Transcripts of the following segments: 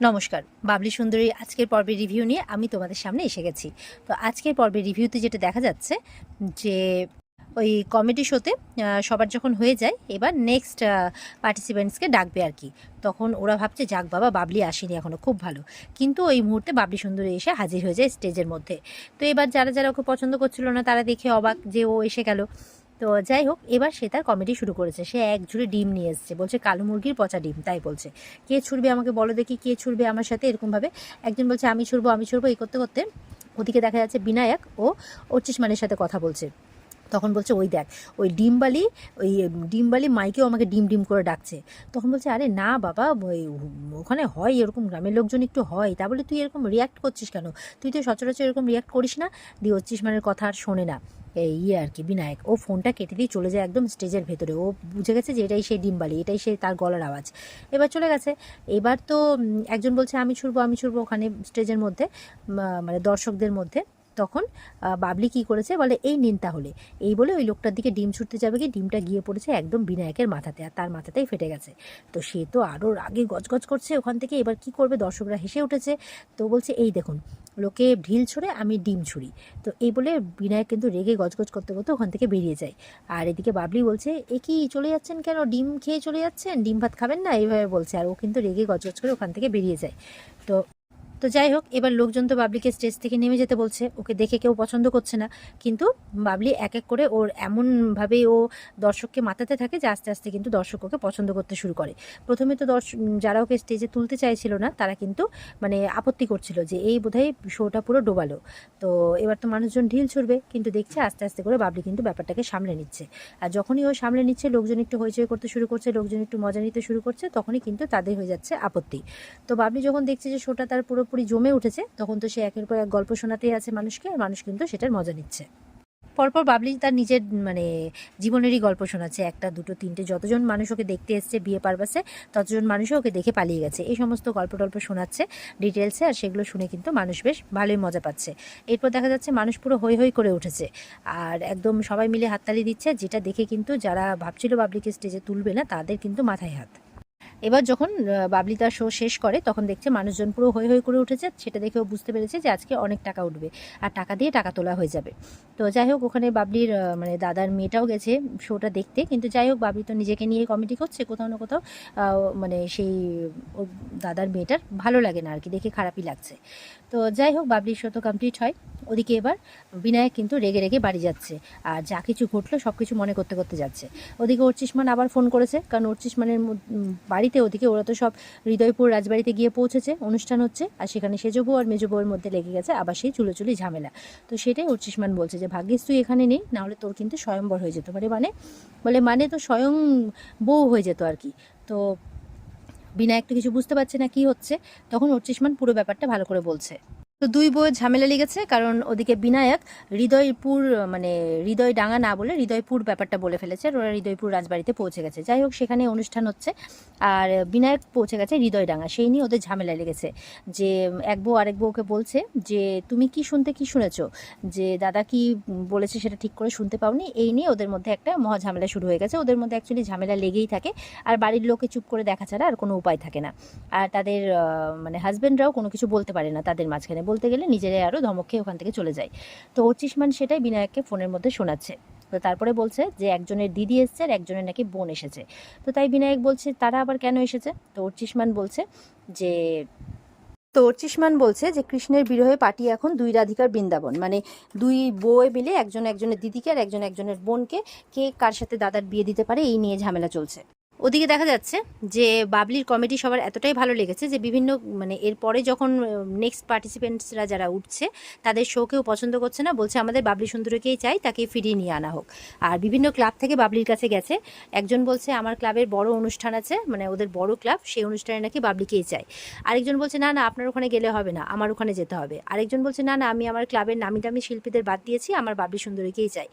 নমস্কার, বাবলি সুন্দরীর আজকের পর্বের রিভিউ নিয়ে আমি তোমাদের সামনে এসে গেছি। তো আজকের পর্বের রিভিউতে যেটা দেখা যাচ্ছে যে ওই কমেডি শোতে সবার যখন হয়ে যায়, এবার নেক্সট পার্টিসিপেন্টসকে ডাকবে আর কি। তখন ওরা ভাবছে যাক বাবা, বাবলি আসেনি এখনও, খুব ভালো। কিন্তু ওই মুহূর্তে বাবলি সুন্দরী এসে হাজির হয়ে যায় স্টেজের মধ্যে। তো এবার যারা যারা ওকে পছন্দ করছিল না তারা দেখে অবাক যে ও এসে গেল। তো যাই হোক, এবার সে তার কমেডি শুরু করেছে। সে এক ঝুড়ি ডিম নিয়ে এসছে, বলছে কালো মুরগির পচা ডিম, তাই বলছে কে ছুড়বে আমাকে বলো দেখি, কে ছুড়বে আমার সাথে, এরকমভাবে একজন বলছে আমি ছুড়বো আমি ছুড়বো, এই করতে করতে ওদিকে দেখা যাচ্ছে বিনায়ক ও অর্চিষ্মানের সাথে কথা বলছে। তখন বলছে ওই দেখ, ওই ডিমবালি মাইকেও আমাকে ডিম ডিম করে ডাকছে। তখন বলছে আরে না বাবা, ওই ওখানে হয় এরকম, গ্রামের লোকজন একটু হয়, তা বলে তুই এরকম রিয়াক্ট করছিস কেন? তুই তো সচরাচর এরকম রিয়াক্ট করিস না। দিয়ে অর্চিষ্মানের কথা আর শোনে না আর কি বিনায়ক। ও ফোনটা কেটে দিয়ে চলে যায় একদম স্টেজের ভেতরে। ও বুঝে গেছে যে এটাই সেই ডিমবালি, এটাই সেই তার গলার আওয়াজ। এবার চলে গেছে। এবার তো একজন বলছে আমি ছুড়বো আমি ছুড়বো ওখানে স্টেজের মধ্যে, মানে দর্শকদের মধ্যে। তখন বাবলি কি করেছে বলে এই নিন তাহলে, এই বলে ওই লোকটার দিকে ডিম ছুটতে যাবে, কি ডিমটা গিয়ে পড়েছে একদম বিনায়কের মাথাতে, আর তার মাথাতেই ফেটে গেছে। তো সে তো আরও রাগে গজগজ করছে ওখান থেকে। এবার কি করবে, দর্শকরা হেসে উঠেছে। তো বলছে এই দেখুন, লোকে ঢিল ছুঁড়ে আমি ডিম ছুঁড়ি। তো এই বলে বিনায়ক কিন্তু রেগে গজগজ করতে করতে ওখান থেকে বেরিয়ে যায়। আর এদিকে বাবলি বলছে এ কি চলে যাচ্ছেন কেন, ডিম খেয়ে চলে যাচ্ছেন, ডিম ভাত খাবেন না, এইভাবে বলছে। আর ও কিন্তু রেগে গজগজ করে ওখান থেকে বেরিয়ে যায়। তো তো যাই হোক, এবার লোকজন তো বাবলিকে স্টেজ থেকে নেমে যেতে বলছে, ওকে দেখে কেউ পছন্দ করছে না। কিন্তু বাবলি এক এক করে ওর এমনভাবেই ও দর্শককে মাতাতে থাকে যে আস্তে আস্তে কিন্তু দর্শক ওকে পছন্দ করতে শুরু করে। প্রথমে তো যারা ওকে স্টেজে তুলতে চাইছিল না তারা কিন্তু মানে আপত্তি করছিল যে এই বোধহয় শোটা পুরো ডোবালো। তো এবার তো মানুষজন ঢিল ছুড়বে, কিন্তু দেখছে আস্তে আস্তে করে বাবলি কিন্তু ব্যাপারটাকে সামলে নিচ্ছে। আর যখনই ও সামলে নিচ্ছে, লোকজন একটু হইচই করতে শুরু করছে, লোকজন একটু মজা নিতে শুরু করছে, তখনই কিন্তু তাদের হয়ে যাচ্ছে আপত্তি। তো বাবলি যখন দেখছে যে শোটা তার পুরোপুরি জমে উঠেছে, তখন তো সে একের পর এক গল্প শোনাতেই আছে মানুষকে, আর মানুষ কিন্তু সেটার মজা নিচ্ছে। পরপর বাবলি তার নিজের মানে জীবনেরই গল্প শোনাচ্ছে, একটা দুটো তিনটে, যতজন মানুষ ওকে দেখতে এসছে বিয়ে পারপাসে, ততজন মানুষও ওকে দেখে পালিয়ে গেছে। এই সমস্ত গল্প টল্প শোনাচ্ছে ডিটেলসে, আর সেগুলো শুনে কিন্তু মানুষ বেশ ভালোই মজা পাচ্ছে। এরপর দেখা যাচ্ছে মানুষ পুরো হৈ হৈ করে উঠেছে, আর একদম সবাই মিলে হাততালি দিচ্ছে, যেটা দেখে কিন্তু যারা ভাবছিল বাবলিকে স্টেজে তুলবে না তাদের কিন্তু মাথায় হাত। এবার যখন বাবলি তার শো শেষ করে, তখন দেখছে মানুষজন পুরো হৈ হৈ করে উঠেছে। সেটা দেখেও বুঝতে পেরেছে যে আজকে অনেক টাকা উঠবে, আর টাকা দিয়ে টাকা তোলা হয়ে যাবে। তো যাই হোক, ওখানে বাবলির মানে দাদার মেয়েটাও গেছে শোটা দেখতে। কিন্তু যাই হোক, বাবলি তো নিজেকে নিয়ে কমেডি করছে, কোথাও না কোথাও মানে সেই ওর দাদার মেয়েটার ভালো লাগে না আর কি, দেখে খারাপই লাগছে। তো যাই হোক, বাবলির শো তো কমপ্লিট হয়। ওদিকে এবার বিনায়ক কিন্তু রেগে রেগে বাড়ি যাচ্ছে, আর যা কিছু ঘটলো সব কিছু মনে করতে করতে যাচ্ছে। ওদিকে অর্চিষ্মান আবার ফোন করেছে, কারণ অর্চিষ্মানের বাড়িতে, ওদিকে ওরা তো সব হৃদয়পুর রাজবাড়িতে গিয়ে পৌঁছেছে, অনুষ্ঠান হচ্ছে, আর সেখানে সেজো বউ আর মেজো বউয়ের মধ্যে লেগে গেছে আবার সেই চুলোচুলি ঝামেলা। তো সেটাই অর্চিষ্মান বলছে যে ভাগ্যিস তুই এখানে নেই, নাহলে তোর কিন্তু স্বয়ংবর হয়ে যেত। মানে তো স্বয়ং বউ হয়ে যেত আর কি। তো বিনায়ক তো কিছু বুঝতে পারছে না কি হচ্ছে। তখন অর্চিষ্মান পুরো ব্যাপারটা ভালো করে বলছে। তো দুই বউয়ের ঝামেলা লেগেছে, কারণ ওদিকে বিনায়ক হৃদয়পুর মানে হৃদয় ডাঙা না বলে হৃদয়পুর ব্যাপারটা বলে ফেলেছে, আর ওরা হৃদয়পুর রাজবাড়িতে পৌঁছে গেছে। যাই হোক, সেখানে অনুষ্ঠান হচ্ছে, আর বিনায়ক পৌঁছে গেছে হৃদয় ডাঙা, সেই নিয়ে ওদের ঝামেলা লেগেছে। যে এক বউ আরেক বউকে বলছে যে তুমি কি শুনেছো, যে দাদা কি বলেছে সেটা ঠিক করে শুনতে পাওনি। এই নিয়ে ওদের মধ্যে একটা মহা ঝামেলা শুরু হয়ে গেছে। ওদের মধ্যে অ্যাকচুয়ালি ঝামেলা লেগেই থাকে, আর বাড়ির লোকে চুপ করে দেখা ছাড়া আর কোনো উপায় থাকে না। আর তাদের মানে হাজব্যান্ডরাও কোনো কিছু বলতে পারে না তাদের মাঝখানে, বলতে গেলে নিজেরাই আরও ধমক খেয়ে ওখান থেকে চলে যায়। তো অর্চিষ্মান সেটাই বিনায়ককে ফোনের মধ্যে শোনাচ্ছে। তো তারপরে বলছে যে একজনের দিদি এসছে আর একজনের নাকি বোন এসেছে। তো তাই বিনায়ক বলছে তারা আবার কেন এসেছে। তো যে অর্চিষ্মান বলছে যে কৃষ্ণের বিরহে পাটি এখন দুই রাধিকার বৃন্দাবন, মানে দুই বউয়ে মিলে একজন একজনের দিদিকে আর একজন একজনের বোনকে কে কার সাথে দাদার বিয়ে দিতে পারে, এই নিয়ে ঝামেলা চলছে। ওদিকে দেখা যাচ্ছে যে বাবলির কমেডি সবার এতটাই ভালো লেগেছে যে বিভিন্ন মানে এরপরে যখন নেক্সট পার্টিসিপেন্টসরা যারা উঠছে তাদের শো কেউ পছন্দ করছে না, বলছে আমাদের বাবলি সুন্দরীকেই চাই, তাকে ফিরিয়ে নিয়ে আনা হোক। আর বিভিন্ন ক্লাব থেকে বাবলির কাছে গেছে। একজন বলছে আমার ক্লাবের বড় অনুষ্ঠান আছে, মানে ওদের বড় ক্লাব, সেই অনুষ্ঠানে নাকি বাবলিকেই চাই। আরেকজন বলছে না না, আপনার ওখানে গেলে হবে না, আমার ওখানে যেতে হবে। আরেকজন বলছে না না, আমি আমার ক্লাবের নামি দামি শিল্পীদের বাদ দিয়েছি, আমার বাবলি সুন্দরীকেই চাই।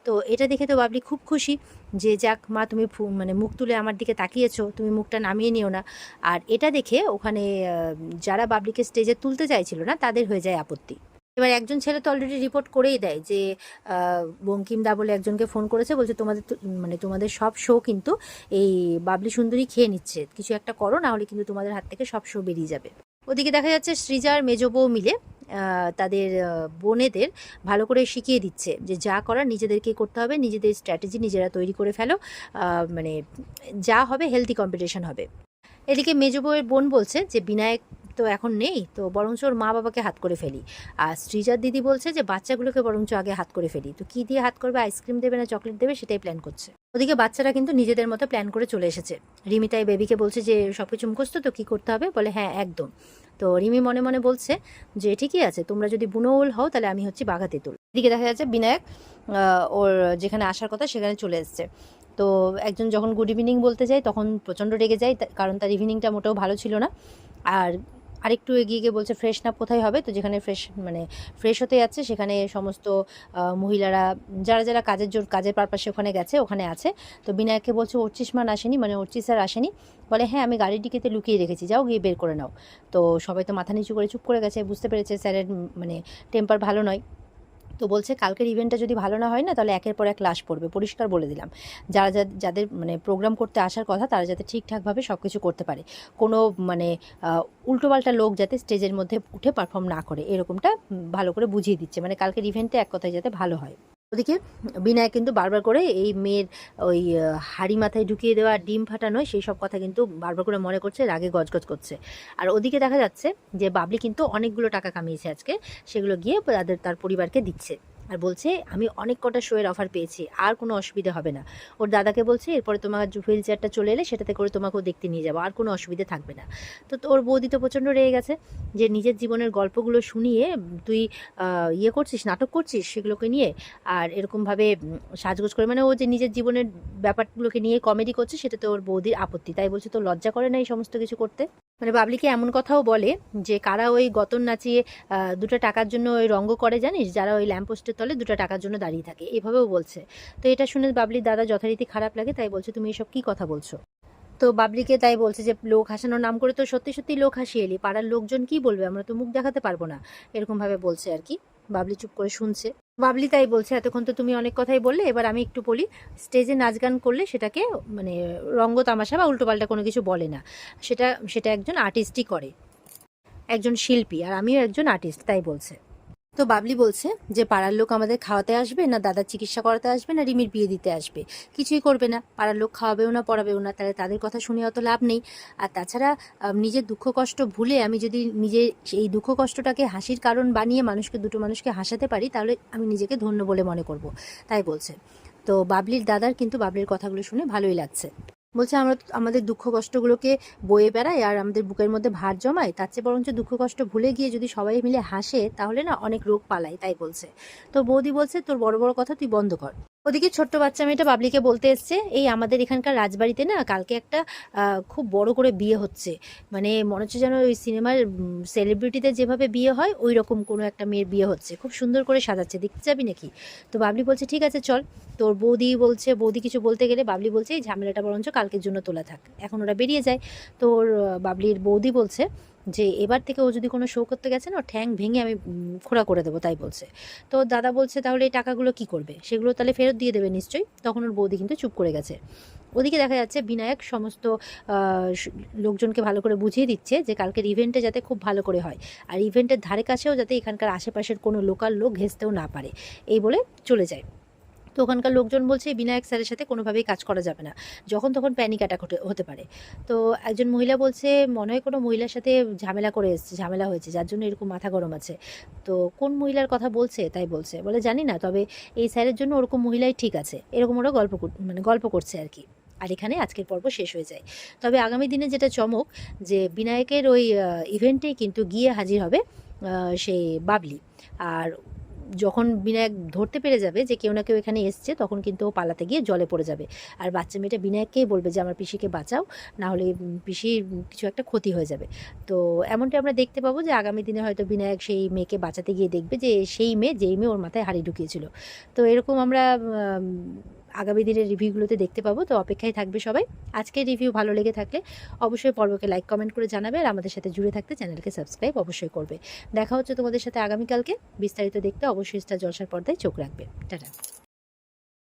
তো এটা দেখে তো বাবলি খুব খুশি যে যাক মা, তুমি মানে মুখ তুলে আমার দিকে তাকিয়েছো, তুমি মুখটা নামিয়ে নিও না। আর এটা দেখে ওখানে যারা বাবলিকে স্টেজে তুলতে চাইছিল না তাদের হয়ে যায় আপত্তি। এবার একজন ছেলে তো অলরেডি রিপোর্ট করেই দেয় যে বঙ্কিম দা বলে একজনকে ফোন করেছে, বলছে মানে তোমাদের সব শো কিন্তু এই বাবলি সুন্দরী খেয়ে নিচ্ছে, কিছু একটা করো, না হলে কিন্তু তোমাদের হাত থেকে সব শো বেরিয়ে যাবে। ওদিকে দেখা যাচ্ছে সৃজা আর মেজ বউ মিলে তাদের বোনেদের ভালো করে শিখিয়ে দিচ্ছে যে যা করার নিজেদেরকেই করতে হবে, নিজেদের স্ট্র্যাটেজি নিজেরা তৈরি করে ফেলো, মানে যা হবে হেলদি কম্পিটিশন হবে। এদিকে মেজ বউয়ের বোন বলছে যে বিনায়ক তো এখন নেই, তো বরঞ্চ ওর মা বাবাকে হাত করে ফেলি। আর সৃজার দিদি বলছে যে বাচ্চাগুলোকে বরঞ্চ আগে হাত করে ফেলি। তো কী দিয়ে হাত করবে, আইসক্রিম দেবে না চকলেট দেবে, সেটাই প্ল্যান করছে। ওদিকে বাচ্চারা কিন্তু নিজেদের মতো প্ল্যান করে চলে এসেছে। রিমি তাই বেবিকে বলছে যে সব কিছু মুখস্থ তো, কী করতে হবে, বলে হ্যাঁ একদম। তো রিমি মনে মনে বলছে যে ঠিকই আছে, তোমরা যদি বুনোউল হও তাহলে আমি হচ্ছি বাঘা তেঁতুল। এদিকে দেখা যাচ্ছে বিনায়ক ওর যেখানে আসার কথা সেখানে চলে এসছে। তো একজন যখন গুড ইভিনিং বলতে যায় তখন প্রচণ্ড রেগে যায়, কারণ তার ইভিনিংটা মোটেও ভালো ছিল না। আর আরেকটু এগিয়ে গিয়ে বলছে ফ্রেশ না কোথায় হবে, তো যেখানে ফ্রেশ হতে যাচ্ছে সেখানে সমস্ত মহিলারা যারা যারা কাজের পারপাসে ওখানে গেছে ওখানে আছে। তো বিনায়ককে বলছে অর্চিস মান আসেনি, মানে অর্চিস স্যার আসেনি। বলে হ্যাঁ আমি গাড়ির ডিকিতে লুকিয়ে রেখেছি, যাও গিয়ে বের করে নাও। তো সবাই তো মাথা নিচু করে চুপ করে গেছে, বুঝতে পেরেছে স্যারের মানে টেম্পার ভালো নয়। তো বলছে কালকের ইভেন্টটা যদি ভালো না হয় না তাহলে একের পর এক লাশ পড়বে, পরিষ্কার বলে দিলাম। যারা যাদের মানে প্রোগ্রাম করতে আসার কথা তারা যাতে ঠিকঠাকভাবে সব কিছু করতে পারে, কোনো মানে উল্টোপাল্টা লোক যাতে স্টেজের মধ্যে উঠে পারফর্ম না করে, এরকমটা ভালো করে বুঝিয়ে দিচ্ছে, মানে কালকের ইভেন্টে এক কথায় যাতে ভালো হয়। ওদিকে বিনায়ক কিন্তু বারবার করে এই মেয়ের ওই হাড়ি মাথায় ঢুকিয়ে দেওয়া ডিম ফাটানো সেই সব কথা কিন্তু বারবার করে মনে করছে, রাগে গজগজ করছে। আর ওদিকে দেখা যাচ্ছে যে বাবলি কিন্তু অনেকগুলো টাকা কামিয়েছে আজকে, সেগুলো গিয়ে তার পরিবারকে দিচ্ছে। আর বলছে আমি অনেক কটা শোয়ের অফার পেয়েছি, আর কোনো অসুবিধা হবে না। ওর দাদাকে বলছে এরপরে তোমার হুইল চেয়ারটা চলে এলে সেটাতে করে তোমাকেও দেখতে নিয়ে যাবো, আর কোনো অসুবিধা থাকবে না। তো ওর বৌদি তো প্রচণ্ড রেগে গেছে যে নিজের জীবনের গল্পগুলো শুনিয়ে তুই ইয়ে করছিস, নাটক করছিস সেগুলোকে নিয়ে, আর এরকমভাবে সাজগোজ করে, মানে ও যে নিজের জীবনের ব্যাপারগুলোকে নিয়ে কমেডি করছে সেটাতে ওর বৌদির আপত্তি। তাই বলছে তো লজ্জা করে না এই সমস্ত কিছু করতে। মানে বাবলিকে এমন কথাও বলে যে কারা ওই গতন নাচিয়ে 2টা টাকার জন্য ওই রঙ্গ করে জানিস, যারা ওই ল্যাম্পপোস্টের তলে 2টা টাকার জন্য দাঁড়িয়ে থাকে, এভাবেও বলছে। তো এটা শুনে বাবলির দাদা যথারীতি খারাপ লাগে, তাই বলছে তুমি এসব কী কথা বলছো। তো বাবলিকে তাই বলছে যে লোক হাসানোর নাম করে তো সত্যি সত্যি লোক হাসিয়ে এলি, পাড়ার লোকজন কি বলবে, আমরা তো মুখ দেখাতে পারবো না, এরকমভাবে বলছে আর কি। বাবলি চুপ করে শুনছে। বাবলি তাই বলছে এতক্ষণ তো তুমি অনেক কথাই বললে, এবার আমি একটু বলি, স্টেজে নাচ গান করলে সেটাকে মানে রঙ্গ তামাশা বা উল্টোপাল্টা কোনো কিছু বলে না, সেটা সেটা একজন আর্টিস্টই করে, একজন শিল্পী, আর আমিও একজন আর্টিস্ট, তাই বলছে। তো বাবলি বলছে যে পাড়ার লোক আমাদের খাওয়াতে আসবে না, দাদার চিকিৎসা করাতে আসবে না, রিমির বিয়ে দিতে আসবে, কিছুই করবে না, পাড়ার লোক খাওয়াবেও না পড়াবেও না, তাহলে তাদের কথা শুনে অত লাভ নেই। আর তাছাড়া নিজের দুঃখ কষ্ট ভুলে আমি যদি নিজের এই দুঃখ কষ্টটাকে হাসির কারণ বানিয়ে দুটো মানুষকে হাসাতে পারি তাহলে আমি নিজেকে ধন্য বলে মনে করব, তাই বলছে। তো বাবলির দাদার কিন্তু বাবলির কথাগুলো শুনে ভালোই লাগছে। বলছে আমরা আমাদের দুঃখ কষ্টগুলোকে বয়ে বেড়াই আর আমাদের বুকের মধ্যে ভার জমাই, তার চেয়ে বরঞ্চ দুঃখ কষ্ট ভুলে গিয়ে যদি সবাই মিলে হাসে তাহলে না অনেক রোগ পালায়, তাই বলছে। তো বৌদি বলছে তোর বড় বড় কথা তুই বন্ধ কর। ওদিকে ছোট্ট বাচ্চা মেয়েটা বাবলিকে বলতে এসছে এই আমাদের এখানকার রাজবাড়িতে না কালকে একটা খুব বড় করে বিয়ে হচ্ছে, মানে মনে হচ্ছে যেন ওই সিনেমার সেলিব্রিটিদের যেভাবে বিয়ে হয় ওই রকম কোনো একটা মেয়ের বিয়ে হচ্ছে, খুব সুন্দর করে সাজাচ্ছে, দেখতে যাবি নাকি। তো বাবলি বলছে ঠিক আছে চল। তোর বৌদি কিছু বলতে গেলে বাবলি বলছে এই ঝামেলাটা বরঞ্চ কালকের জন্য তোলা থাক, এখন ওরা বেরিয়ে যায়। তোর বাবলির বৌদি বলছে যে এবার থেকে ও যদি কোনো শো করতে গেছে না ঠ্যাং ভেঙে আমি খোঁড়া করে দেবো, তাই বলছে। তো দাদা বলছে তাহলে এই টাকাগুলো কি করবে, সেগুলো তাহলে ফেরত দিয়ে দেবে নিশ্চয়ই। তখন ওর বৌদি কিন্তু চুপ করে গেছে। ওদিকে দেখা যাচ্ছে বিনায়ক সমস্ত লোকজনকে ভালো করে বুঝিয়ে দিচ্ছে যে কালকের ইভেন্টে যাতে খুব ভালো করে হয়, আর ইভেন্টের ধারে কাছেও যাতে এখানকার আশেপাশের কোনো লোকাল লোক ঘেঁচতেও না পারে, এই বলে চলে যায়। তো ওখানকার লোকজন বলছে বিনায়ক স্যারের সাথে কোনোভাবেই কাজ করা যাবে না, যখন তখন প্যানিক অ্যাটাক হতে পারে। তো একজন মহিলা বলছে মনে হয় কোনো মহিলার সাথে ঝামেলা হয়েছে যার জন্য এরকম মাথা গরম আছে। তো কোন মহিলার কথা বলছে, তাই বলে জানি না, তবে এই স্যারের জন্য ওরকম মহিলাই ঠিক আছে, এরকম ওরা গল্প করছে আর কি। আর এখানে আজকের পর্ব শেষ হয়ে যায়। তবে আগামী দিনে যেটা চমক, যে বিনায়কের ওই ইভেন্টেই কিন্তু গিয়ে হাজির হবে সেই বাবলি। আর যখন বিনায়ক ধরতে পেরে যাবে যে কেউ না কেউ এখানে এসছে তখন কিন্তু ও পালাতে গিয়ে জলে পড়ে যাবে, আর বাচ্চা মেয়েটা বিনায়ককেই বলবে যে আমার পিসিকে বাঁচাও, না হলে পিসির কিছু একটা ক্ষতি হয়ে যাবে। তো এমনটা আমরা দেখতে পাবো যে আগামী দিনে হয়তো বিনায়ক সেই মেয়েকে বাঁচাতে গিয়ে দেখবে যে যেই মেয়ে ওর মাথায় হাঁড়ি ঢুকিয়েছিল। তো এরকম আমরা আগামী দিনের রিভিউগুলোতে দেখতে পাবো, তো অপেক্ষায় থাকবে সবাই। আজকের রিভিউ ভালো লেগে থাকলে অবশ্যই পর্বকে লাইক কমেন্ট করে জানাবে, আর আমাদের সাথে জুড়ে থাকতে চ্যানেলকে সাবস্ক্রাইব অবশ্যই করবে। দেখা হচ্ছে তোমাদের সাথে আগামীকালকে। বিস্তারিত দেখতে অবশ্যই স্টার জলসার পর্দায় চোখ রাখবে। টাটা।